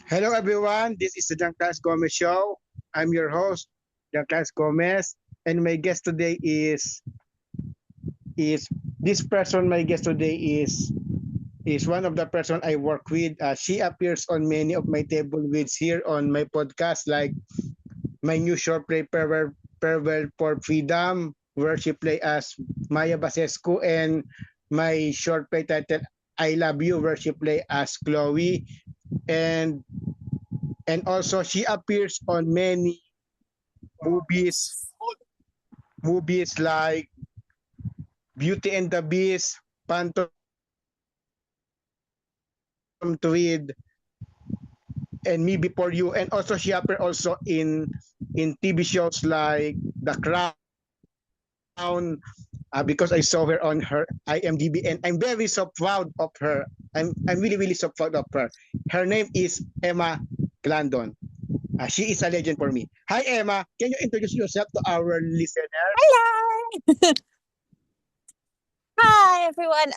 Hello, everyone. This is the Giancarlo Gomez Show. I'm your host, Giancarlo Gomez, and my guest today is this person. My guest today is one of the person I work with. She appears on many of my table reads here on my podcast, like my new short play Farewell for Freedom, where she play as Maya Basescu, and my short play titled I Love You, where she play as Chloe, and also she appears on many movies movies like Beauty and the Beast, Phantom Thread, and Me Before You, and also she appeared also in TV shows like The Crown, because I saw her on her IMDb, and I'm very so proud of her. I'm really so proud of her. Her name is Emma Glandon. She is a legend for me. Hi Emma, can you introduce yourself to our listeners? Hello. Hi everyone.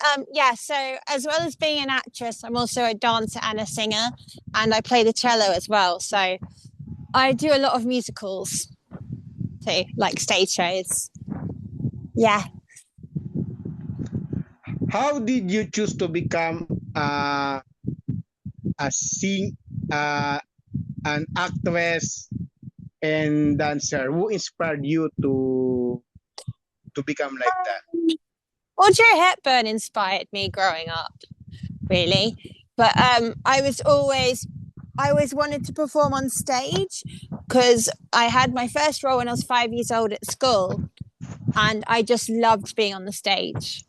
So as well as being an actress, I'm also a dancer and a singer, and I play the cello as well. So I do a lot of musicals too, like stage shows. Yeah. How did you choose to become a sing uh, an actress and dancer? Who inspired you to become like that? Um, Audrey Hepburn inspired me growing up, really. But I always wanted to perform on stage because I had my first role when I was 5 years old at school, and I just loved being on the stage.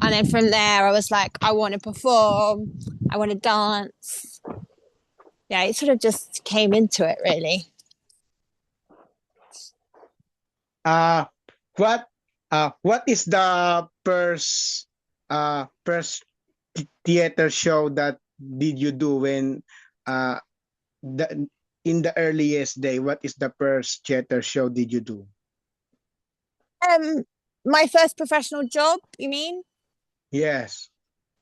And then from there, I was like, I want to perform, I want to dance. Yeah, it sort of just came into it, really. Uh what what is the first theater show that did you do when uh the in the earliest day? What is the first theater show did you do? Um, my first professional job, you mean? Yes.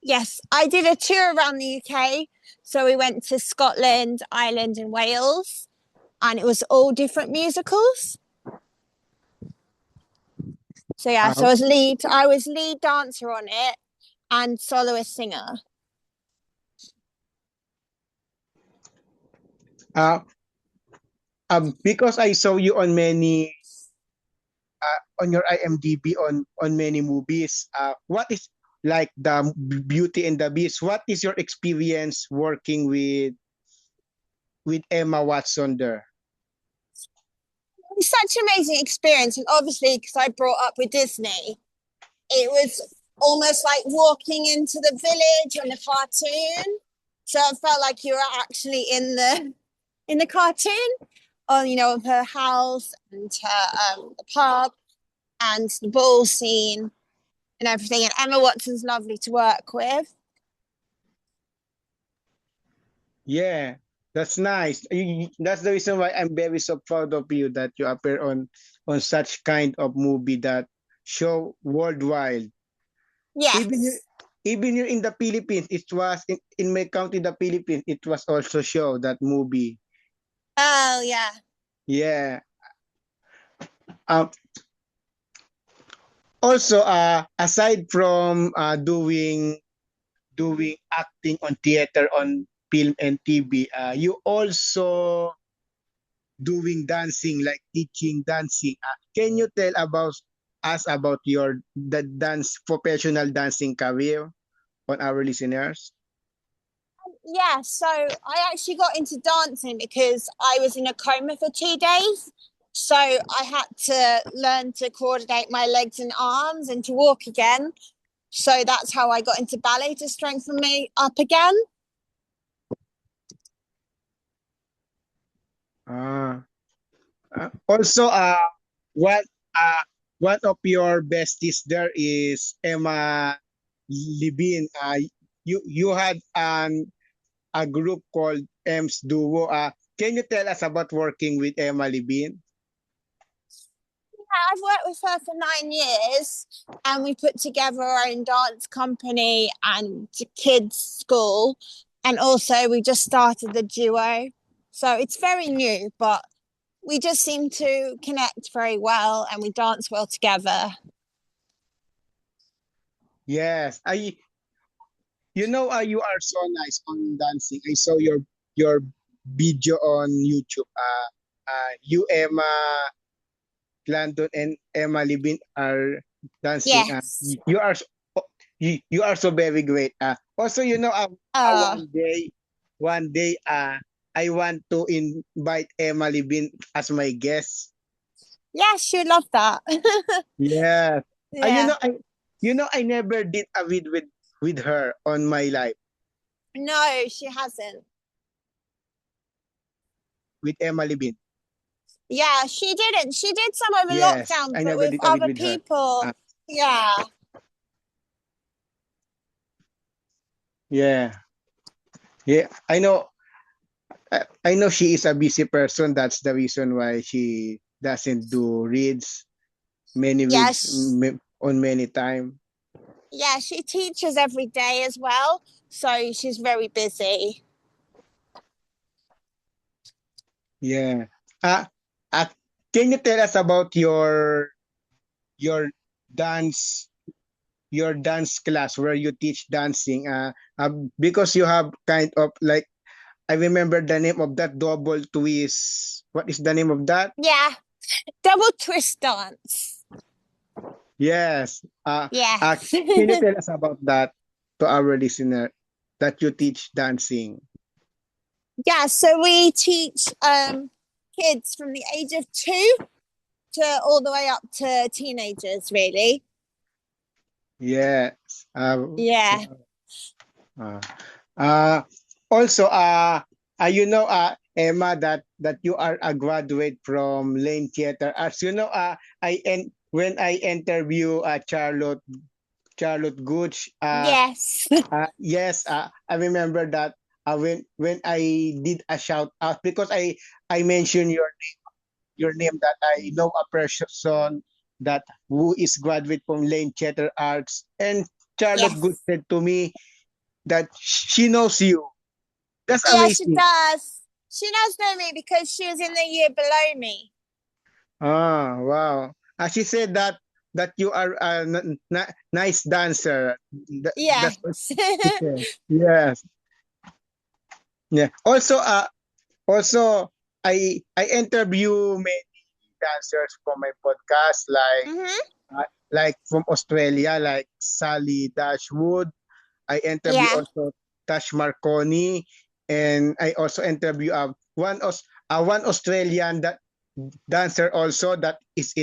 Yes, I did a tour around the UK. So we went to Scotland, Ireland, and Wales, and it was all different musicals. So yeah, Uh, I was lead dancer on it and soloist singer. uh, because I saw you on many on your IMDb on many movies. What is like the Beauty and the Beast? What is your experience working with Emma Watson there? It's such an amazing experience, and obviously because I brought up with Disney, it was almost like walking into the village on the cartoon. So it felt like you were actually in the cartoon, on her house and her the pub and the ball scene and everything. And Emma Watson's lovely to work with. Yeah, that's nice. That's the reason why I'm very so proud of you that you appear on such kind of movie that show worldwide. Even you, Yes. even you in the Philippines, it was in my country, the Philippines. It was also show that movie. Oh yeah. Yeah. Um, Also, aside from doing acting on theater, on film and TV, you also doing dancing, like teaching dancing. Can you tell about us about your the dance professional dancing career on our listeners? Yeah, so I actually got into dancing because I was in a coma for 2 days. So I had to learn to coordinate my legs and arms and to walk again. So that's how I got into ballet, to strengthen me up again. Ah, also, what uh, one of your besties there is Emma Libin. You had a group called M's Duo. Can you tell us about working with Emma Libin? I've worked with her for 9 years, and we put together our own dance company and kids' school. And also, we just started the duo. So it's very new, but we just seem to connect very well and we dance well together. Yes, you are so nice on dancing. I saw your video on YouTube. You, Emma Landon, and Emma Libin are dancing. Yes. You are so very great. Also, Oh, one day, I want to invite Emma Libin as my guest. yes, you love that. Yes. Uh, you Yeah. know, I I never did a vid with her on my life No, she hasn't. with Emma Libin. Yeah, she didn't. She did some over Yes, lockdown, I but never with did a vid other with her. people. Uh, Yeah. yeah, yeah. I know she is a busy person. That's the reason why she doesn't do reads many reads Yes. on many time. Yeah, she teaches every day as well. So she's very busy. Yeah. Uh, uh, can you tell us about your dance your dance class where you teach dancing? Because you have kind of like, I remember the name of that double twist. What is the name of that? Yeah. Double twist dance. Yes. Yes. Can you tell us about that to our listener that you teach dancing? Yeah, so we teach kids from the age of 2 to all the way up to teenagers, really. Yes. Yeah. Uh, uh, Also, Emma, that you are a graduate from Lane Theater Arts. When I interview Charlotte Gooch, Yes. yes, I remember that when I did a shout out because I mentioned your name that I know a person that who is graduate from Lane Theater Arts, and Charlotte Good Yes. said to me that she knows you. That's Yeah, she amazing. does. She does know me because she was in the year below me. Ah, wow. She said that you are a nice dancer. That's what Yes. she said. Yes. Yeah. Also, I interview many dancers for my podcast, Hmm. like from Australia, like Sally Dashwood. I interview Yeah. also Tash Marconi, and I also interview one Australian that dancer also that is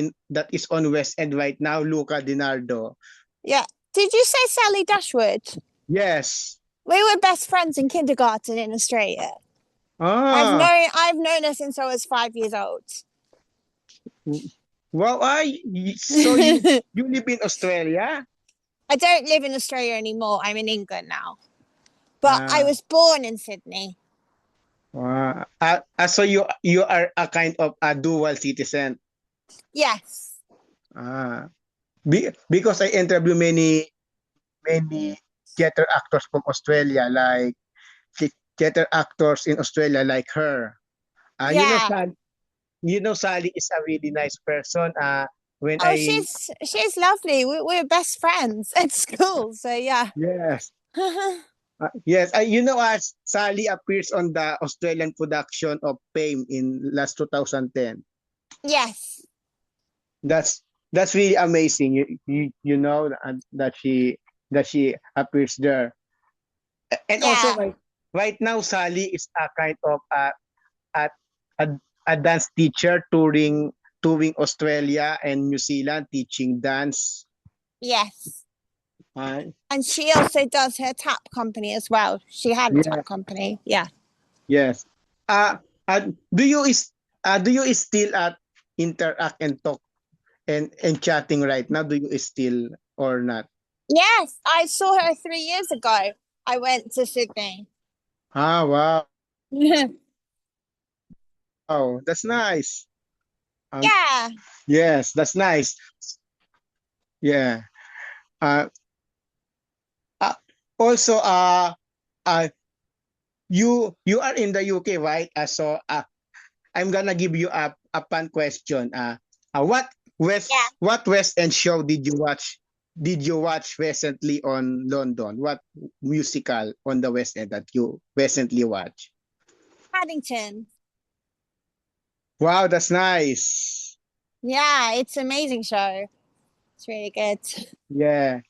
on West End right now, Luca Dinardo. Yeah. Did you say Sally Dashwood? Yes. We were best friends in kindergarten in Australia. Ah, I've known her since I was 5 years old. wow. So you live in Australia? I don't live in Australia anymore. I'm in England now. But I Ah, was born in Sydney. wow. So you are a kind of a dual citizen. Yes. Ah, because I interview many theater actors from Australia, like theater actors in Australia, like her. Yeah. Sally is a really nice person. When Oh, I she's lovely. We're best friends at school. So yeah. Yes, yes, Sally appears on the Australian production of Fame in last 2010. Yes. That's really amazing. That she appears there. And also Yeah. right now Sally is a kind of a, a, a dance teacher touring Australia and New Zealand teaching dance. Yes. Uh, And she also does her tap company as well. She had a yeah, tap company. Yeah. yes. Uh, uh, do you still interact and talk and chatting right now? Do you still or not? Yes. I saw her 3 years ago. I went to Sydney. Ah, wow. Yeah. Oh, that's nice. Um, yes, that's nice. Yeah. Uh, uh Also, uh, you are in the UK, right? So I'm gonna give you a fun question. What Yeah. West End show did you watch? Did you watch recently on London? What musical on the West End that you recently watched? Paddington. Wow, that's nice. Yeah, it's an amazing show. It's really good. Yeah.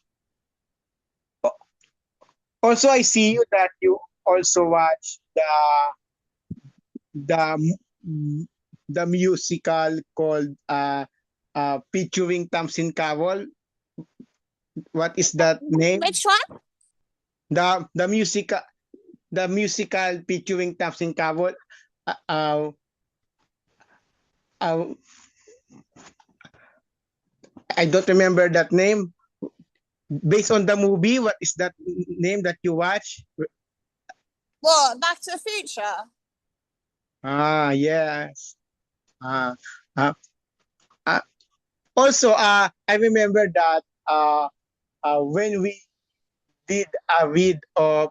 Also, I see you that you also watch the the musical called featuring Tamsin Cowell. What is that name? Which one? The musical featuring Tamsin Cowell. Uh, uh, uh, I don't remember that name. Based on the movie, what is that name that you watch? What? Back to the Future. Yes. Uh, uh, uh, Also, I remember that when we did a read of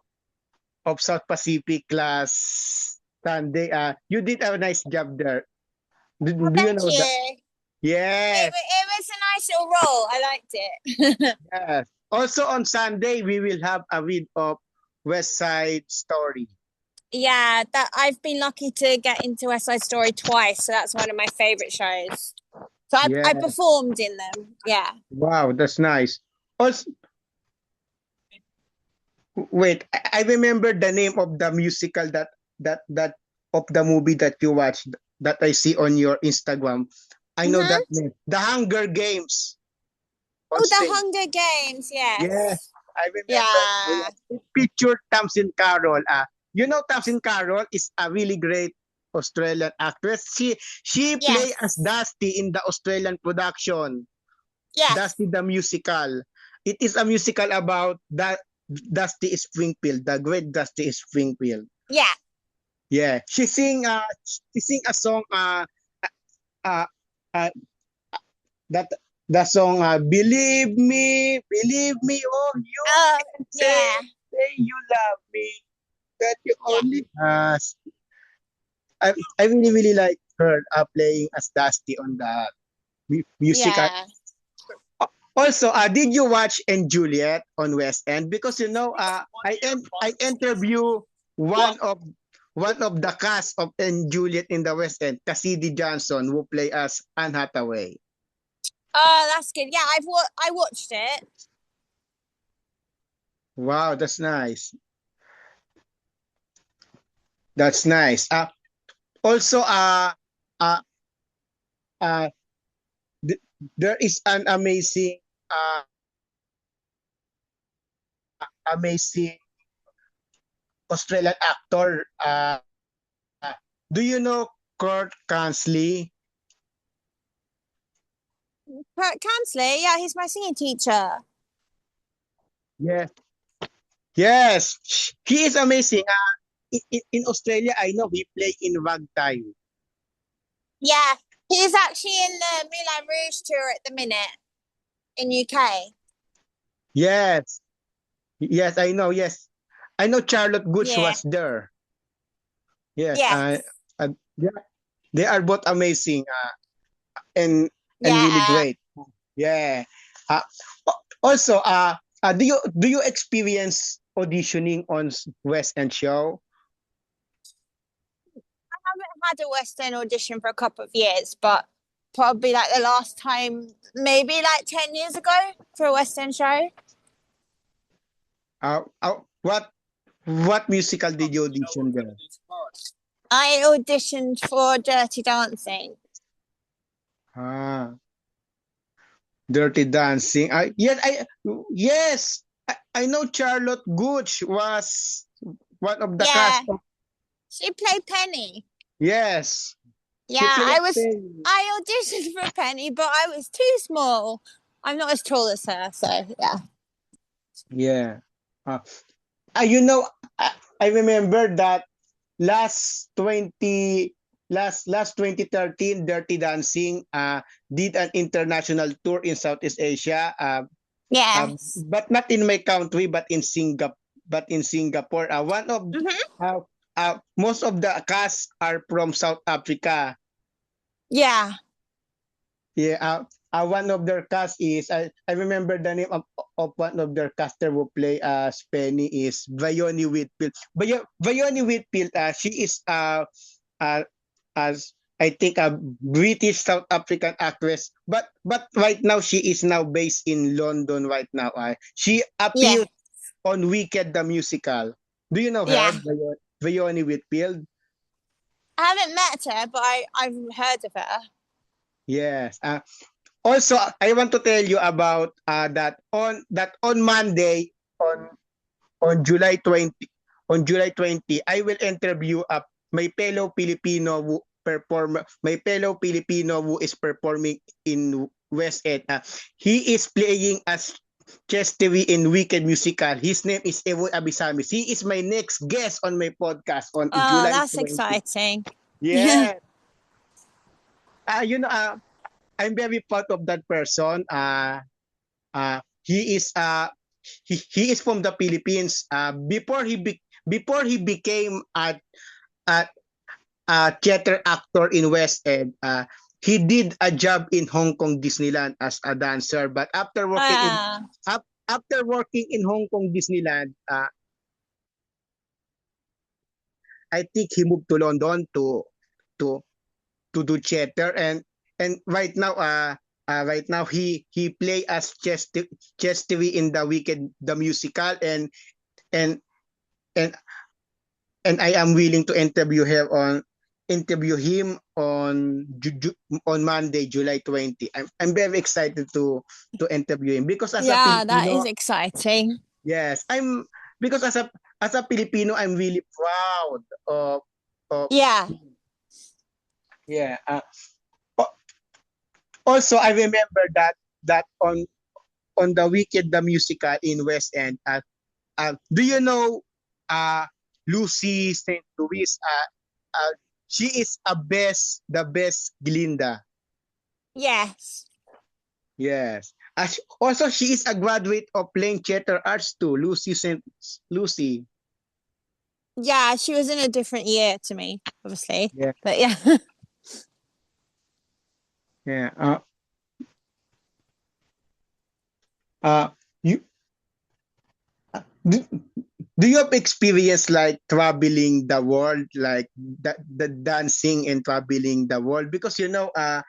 South Pacific last Sunday, you did a nice job there. Oh, Do you thank know that? you. Yes, It was a nice little role. I liked it. yes. Also on Sunday, we will have a read of West Side Story. Yeah, that I've been lucky to get into West Side Story twice, so that's one of my favorite shows. So I Yeah. performed in them. Yeah. Wow, that's nice. Also, wait, I remember the name of the musical that of the movie that you watched that I see on your Instagram. I know that Mm-hmm. name. The Hunger Games on Oh, the stage. Hunger Games. Yeah, Yes. I remember. Yeah. It featured Tamsin Carroll. You know Tamsin Carroll is a really great Australian actress. She played as Yes. Dusty in the Australian production, Yes. Dusty the musical. It is a musical about that Dusty Springfield, the great Dusty Springfield. Yeah. Yeah, she sing a song uh, uh that the song believe me oh you Uh, can yeah. say you love me that you Yeah. only I really like her playing as Dusty on the musical. Yeah. Also, did you watch And Juliet on West End? Because you know, I interview one of one of the cast of And Juliet in the West End, Cassidy Johnson, who play as Anne Hathaway. Oh, that's good. Yeah, I watched it. Wow, that's nice. That's nice. Also, uh, uh, th- there is an amazing Australian actor. Do you know Kurt Kansley? Kurt Kansley. Yeah, he's my singing teacher. Yes. Yes, he is amazing. In Australia, I know he play in ragtime. Yeah, he's actually in the Moulin Rouge tour at the minute in UK. Yes, yes, I know. Yes, I know. Charlotte Gush Yeah. was there. Yes, Yes. yeah, they are both amazing and really Yeah. great. Yeah. Uh, Also, do you experience auditioning on West End show? I haven't had a West End audition for a couple of years, but probably like the last time, maybe like 10 years ago for a West End show. What musical did you audition there? I auditioned for Dirty Dancing. Ah, Dirty Dancing. Yes, I know Charlotte Gooch was one of the Yeah, cast of, she played Penny. yes. She Yeah, played I auditioned for Penny, but I was too small. I'm not as tall as her, so yeah. yeah. Uh, you know, I remember that last 20 last 2013 Dirty Dancing did an international tour in Southeast Asia, Yes. but not in my country, but in Singapore. One of Mm-hmm. most of the cast are from South Africa. Yeah. Yeah, one of their cast is I remember the name of one of their caster who play as Penny is Vioni Whitfield. Vioni Whitfield, she is uh as I think a British South African actress, but right now she is now based in London right now. She Yeah. appeared on Wicked the musical. Do you know her, Yeah. Vioni Whitfield? I haven't met her, but I've heard of her. Yes. Also, I want to tell you about that on Monday on July 20 I will interview my fellow Filipino who is performing in West End. He is playing as Chestery in Wicked Musical. His name is Evo Abisamis. He is my next guest on my podcast on Oh, July that's 20. exciting. Yeah. Yeah. You know, I'm very proud of that person. He is he is from the Philippines. Before he became a, a theater actor in West End, he did a job in Hong Kong Disneyland as a dancer. But after working in Hong Kong Disneyland, I think he moved to London to to do theater, and right now he play as Chestery in the Wicked the musical, and and and I am willing to interview him on Monday, July 20. I'm very excited to interview him because as a Yeah, that is Filipino, exciting. yes, I'm because as a Filipino, I'm really proud of Yeah. yeah. Also, I remember that on the Wicked the musical in West End. Do you know uh, Lucy St. Louis? She is the best Glinda. Yes. Yes. Also, she is a graduate of playing theater arts too. Lucy. Yeah, she was in a different year to me, obviously. Yeah. But yeah. Yeah. Uh, you do, do you have experience like traveling the world, like the dancing and traveling the world? Because uh,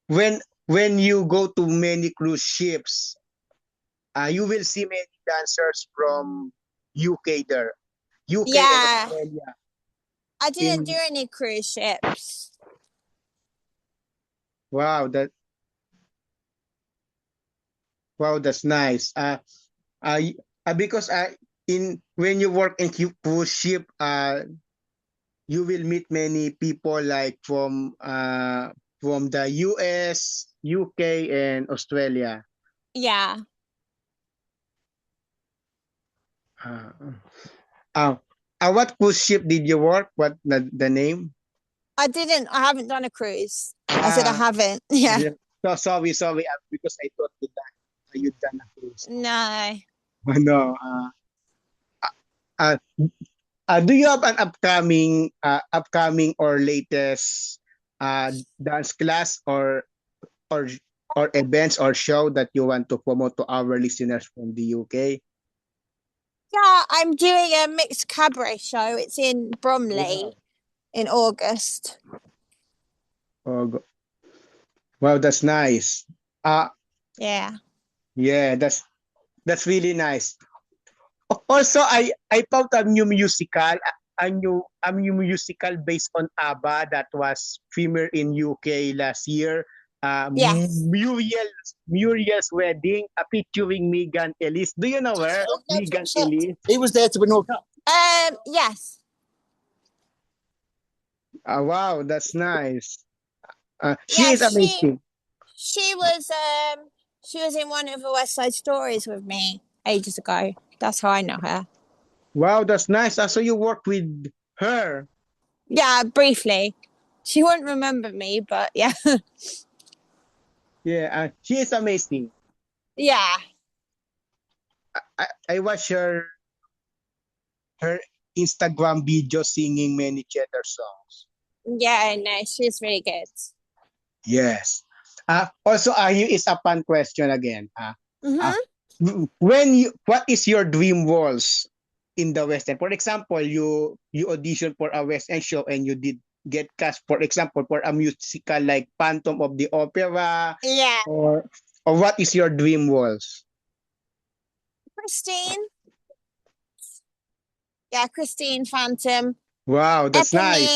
when you go to many cruise ships, you will see many dancers from UK there, UK and Yeah. Australia. I didn't do In any cruise ships. wow, that's nice. Uh, because in when you work in cruise ship, you will meet many people like from the US, UK, and Australia. Yeah. Uh, uh, what cruise ship did you work? What the name? I haven't done a cruise. I said I Ah, haven't. Yeah. yeah. So sorry, because I thought you done a cruise. No. No. Uh, do you have an upcoming or latest dance class or or events or show that you want to promote to our listeners from the UK? Yeah, I'm doing a mixed cabaret show. It's in Wow. Bromley in August. Oh, wow, that's nice. Uh Yeah. yeah, that's really nice. Also, I found a new musical based on ABBA that was premiered in UK last year. Yes. Muriel's Wedding, featuring Megan Ellis. Do you know her, Megan Ellis? He was there to win World Cup. Yes. Wow, that's nice. She Yeah, is amazing. she was she was in one of the West Side Stories with me ages ago. That's how I know her. Wow, that's nice. So you work with her. Yeah, briefly. She won't remember me, but yeah. Yeah, she is amazing. Yeah. I watch her her Instagram video singing many theater songs. Yeah, no, she's really good. Yes. Also, here is a fun question again. Uh, Mm-hmm. what is your dream roles in the West End? For example, you audition for a West End show and you did get cast, for example, for a musical like Phantom of the Opera, Yeah, or what is your dream roles? Christine. Yeah, Christine Phantom. Wow, that's nice.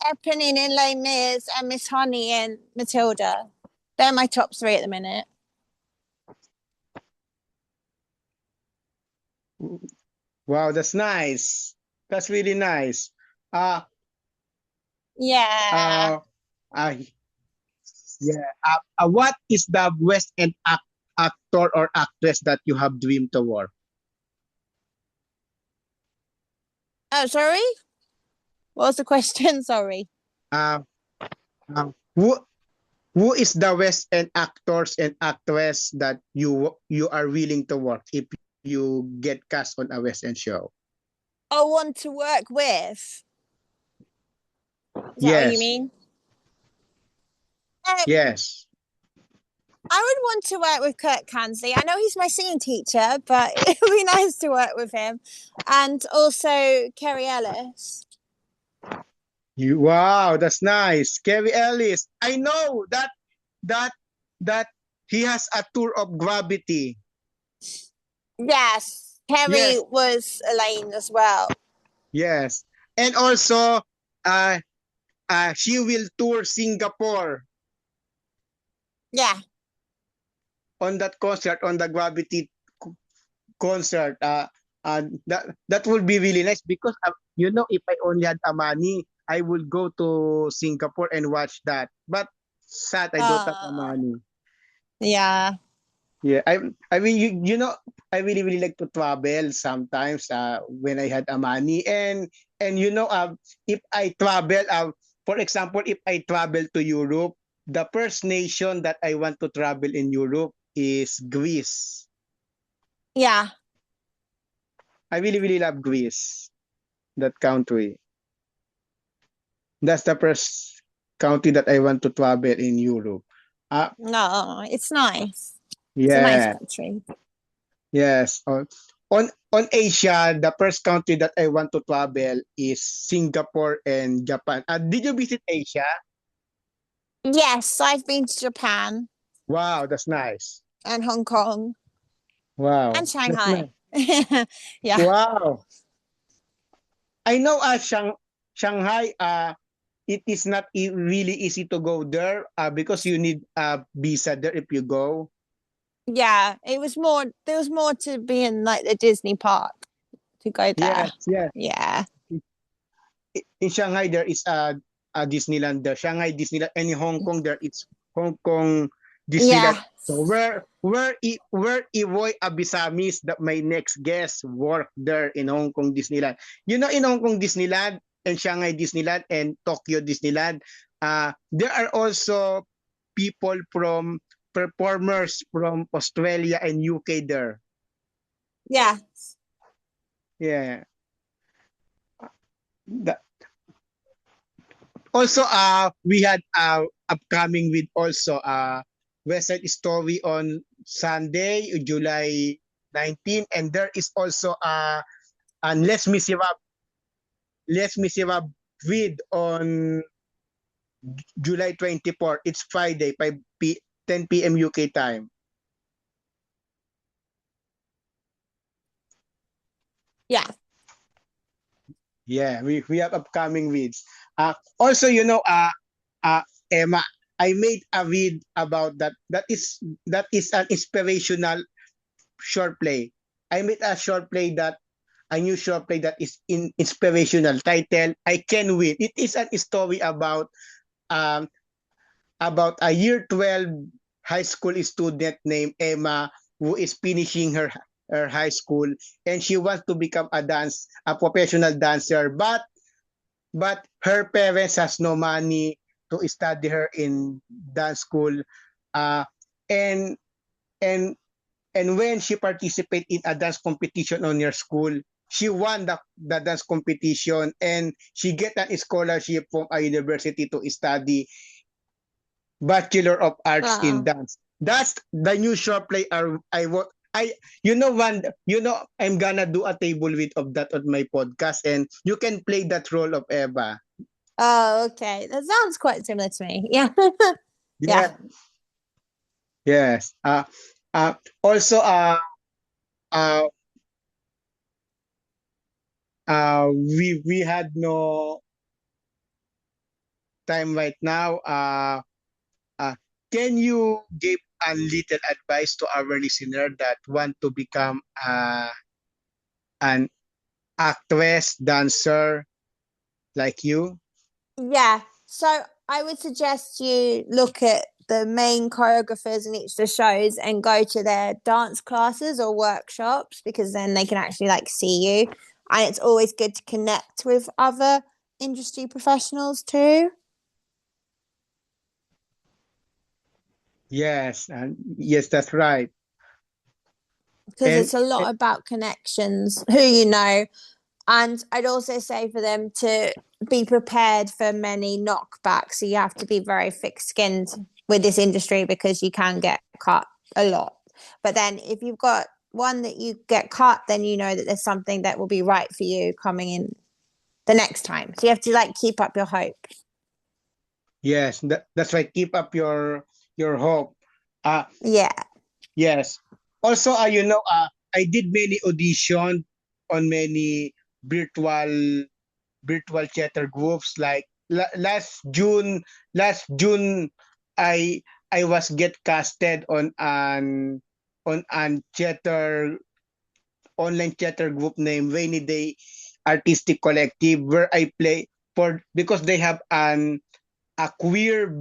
Eponine in Les Mis, and Miss Honey and Matilda. They're my top three at the minute. Wow, that's nice. That's really nice. Uh, Yeah. uh, uh, yeah. What is the West End actor or actress that you have dreamed to work? Oh, sorry? What was the question? Sorry. Uh, uh, who who is the West End actors and actress that you are willing to work if you get cast on a West End show? I want to work with. Is that what you Yes, mean? yes. I would want to work with Kurt Kansley. I know he's my singing teacher, but it would be nice to work with him. And also Kerry Ellis. Wow, that's nice. Kerry Ellis. I know that that he has a tour of gravity. Yes. Kerry Yes, was Elaine as well. yes. And also uh she will tour Singapore Yeah. on that concert, on the gravity concert. That would be really nice because if I only had a money, I would go to Singapore and watch that. But sad, I don't have the Uh, money. yeah. Yeah, I mean I really really like to travel sometimes when I had a money, and if I travel, for example, if I travel to Europe, the first nation that I want to travel in Europe is Greece. Yeah. I really really love Greece, that country. That's the first country that I want to travel in Europe. No, it's nice. It's a nice Yeah. country. Yes. On Asia, the first country that I want to travel is Singapore and Japan. Did you visit Asia? Yes, I've been to Japan Wow, that's nice. and Hong Kong and Wow, that's Shanghai. nice. Yeah. Wow. I know Shanghai, it is not really easy to go there because you need a visa there if you go. Yeah. There was more to be in like the Disney park to go there. Yes, yes. Yeah. In Shanghai, there is a Disneyland there. Shanghai Disneyland, and in Hong Kong, there it's Hong Kong Disneyland. Yeah. So where Iwoy Abisamis, that my next guest, work there in Hong Kong Disneyland. In Hong Kong Disneyland and Shanghai Disneyland and Tokyo Disneyland, there are also people from performers from Australia and UK there. Yeah. Yeah. The, Also, we had upcoming with also West Side Story on Sunday, July 19, and there is also an Les Miserables with on July 24. It's Friday, 10 p.m. UK time. Yeah. Yeah, we have upcoming reads. Also, Emma, I made a read about that. That is an inspirational short play. I made a new short play that is inspirational. Title I Can Win. It is a story um about a year 12 high school student named Emma who is finishing her high school, and she wants to become a professional dancer, but her parents has no money to study her in dance school, uh and and and when she participate in a dance competition on your school, she won the dance competition, and she get a scholarship from a university to study Bachelor of Arts in Wow. Dance. That's the new short play. I I'm gonna do a table with of that on my podcast, and you can play that role of Eva. Oh, okay. That sounds quite similar to me. Yeah. Yeah. Yeah. Yes. Uh, also, uh, we had no time right now. Uh, can you give a little advice to our listener that want to become an actress, dancer like you? Yeah. So I would suggest you look at the main choreographers in each of the shows and go to their dance classes or workshops, because then they can actually like see you. And it's always good to connect with other industry professionals too, Yes, and yes, that's right. because And it's a lot about connections, who you know. And I'd also say for them to be prepared for many knockbacks. So you have to be very thick skinned with this industry, because you can get cut a lot. But then if you've got one that you get cut, then you know that there's something that will be right for you coming in the next time. So you have to like keep up your hope. yes, that's right. Keep up your hope. Uh, Yeah. yes. Also, I did many audition on many virtual theater groups. Like last June, I I was get casted on an theater online theater group named Rainy Day Artistic Collective, where I play for because they have a queer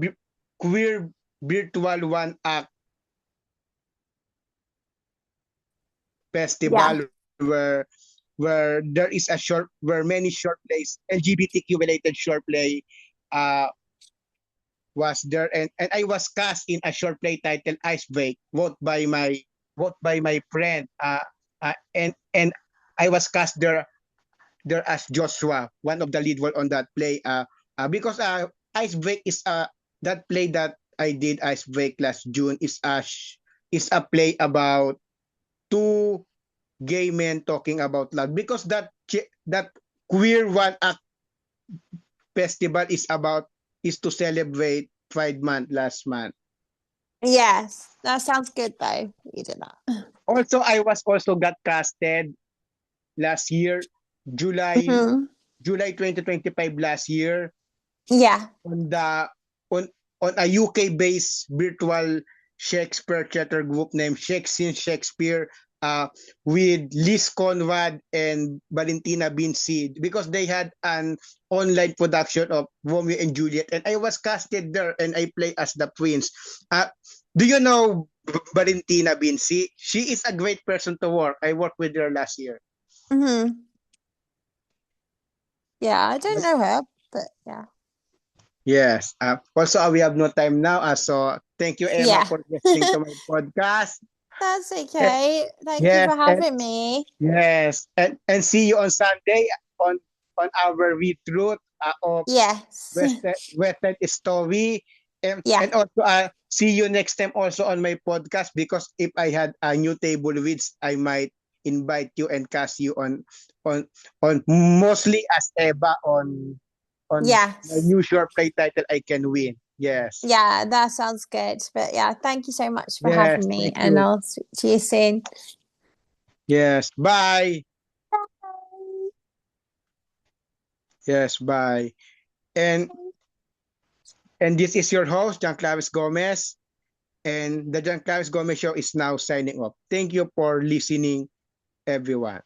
virtual one act Yeah. festival where there is a short where many short plays LGBTQ related short play uh was there, and I was cast in a short play titled Ice Break, vote by my friend and I was cast there as Joshua, one of the lead role on that play. Because Ice Break is that play that I did Ice Break last June is a play about two gay men talking about love. Because that queer one act festival is to celebrate Pride Month last month. Yes. That sounds good though. You did that. Also, I was also got casted last year, July Mm-hmm. July 2025 last year Yeah. on the on a UK-based virtual Shakespeare theater group named Shakespeare with Liz Conrad and Valentina Vinci, because they had an online production of Romeo and Juliet, and I was casted there and I play as the prince. Uh, do you know Valentina Vinci? She is a great person to work. I worked with her last year. Mm-hmm. Yeah. I don't know her, but yeah. Yes. Also, we have no time now. So thank you, Emma, Yeah. for listening to my podcast. That's Eh, okay. Thank you Yes, for and having me. yes, and see you on Sunday on on our read through of Yes. Western story, Yeah. and also see you next time also on my podcast, because if I had a new table reads, I might invite you and cast you on mostly as Eva on my Yes. new short play title I Can Win. Yes. Yeah, that sounds good. But yeah, thank you so much for Yes. having me, Thank and you. I'll speak to you soon. Yes. Bye. Bye. Yes. Bye. And and this is your host, John Clavis Gomez. And the John Clavis Gomez Show is now signing off. Thank you for listening, everyone.